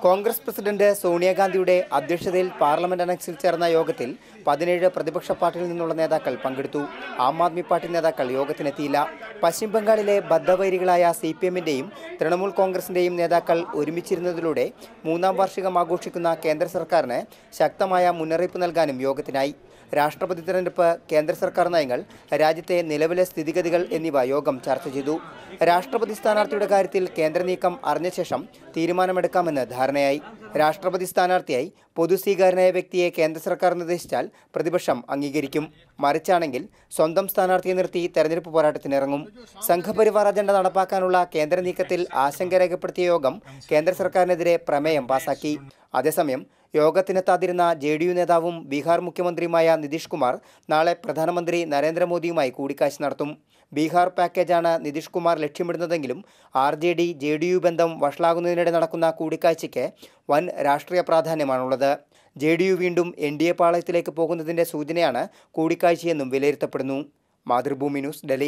Congress president സോണിയാഗാന്ധിയുടെ അധ്യക്ഷതയിൽ parliament അനക്സിൽ ചേർന്ന യോഗത്തിൽ 17 പ്രതിപക്ഷ പാർട്ടിയിൽ നിന്നുള്ള നേതാക്കൾ പങ്കെടുത്തു. ആം ആദ്മി പാർട്ടി നേതാക്കൾ യോഗത്തിനെത്തിയില്ല. പശ്ചിമ ബംഗാളിലെ ബദ്ധവൈരികളായ CPM-ന്റെയും തൃണമൂൽ കോൺഗ്രസിന്റെയും നേതാക്കൾ ഒരുമിച്ചിരുന്നതിലൂടെ 3ാം വാർഷികം ആഘോഷിക്കുന്ന കേന്ദ്ര സർക്കാരിന് ശക്തമായ മുന്നറിയിപ്പ് നൽകാനും യോഗത്തിനായി. രാഷ്ട്രപതി തെരഞ്ഞെടുപ്പ്, കേന്ദ്ര സർക്കാർ നയങ്ങൾ, രാജ്യത്തെ നിലവിലെ സ്ഥിതിഗതികൾ എന്നിവ യോഗം ചർച്ച ചെയ്തു. രാഷ്ട്രപതി സ്ഥാനാർത്ഥിയുടെ കാര്യത്തിൽ കേന്ദ്ര നീക്കം അറിഞ്ഞ ശേഷം തീരുമാനമെടുക്കാമെന്ന് ധാരണയായി. രാഷ്ട്രപതി സ്ഥാനാർത്ഥിയായി പൊതുസ്വീകാര്യനായ വ്യക്തിയെ കേന്ദ്ര സർക്കാർ നിർദ്ദേശിച്ചാൽ പ്രതിപക്ഷം അംഗീകരിക്കും. മറിച്ചാണെങ്കിൽ സ്വന്തം സ്ഥാനാർത്ഥിയെ നിർത്തി തെരഞ്ഞെടുപ്പ് പോരാട്ടത്തിനിറങ്ങും. സംഘപരിവാർ അജണ്ട നടപ്പാക്കാനുള്ള കേന്ദ്ര നീക്കത്തിൽ ആശങ്ക രേഖപ്പെടുത്തിയ യോഗം കേന്ദ്ര സർക്കാരിനെതിരെ പ്രമേയം പാസാക്കി. അതേസമയം യോഗത്തിനെത്താതിരുന്ന JDU നേതാവും ബീഹാർ മുഖ്യമന്ത്രിയുമായ നിതീഷ് കുമാർ നാളെ പ്രധാനമന്ത്രി നരേന്ദ്രമോദിയുമായി കൂടിക്കാഴ്ച നടത്തും. ബീഹാർ പാക്കേജാണ് നിതീഷ് കുമാർ ലക്ഷ്യമിടുന്നതെങ്കിലും RJD-JDU ബന്ധം വഷളാകുന്നതിനിടെ നടക്കുന്ന കൂടിക്കാഴ്ചയ്ക്ക് വൻ രാഷ്ട്രീയ പ്രാധാന്യമാണുള്ളത്. JDU വീണ്ടും NDA പാളയത്തിലേക്ക് പോകുന്നതിൻ്റെ സൂചനയാണ് കൂടിക്കാഴ്ചയെന്നും വിലയിരുത്തപ്പെടുന്നു. മാതൃഭൂമി ന്യൂസ്, ഡൽഹി.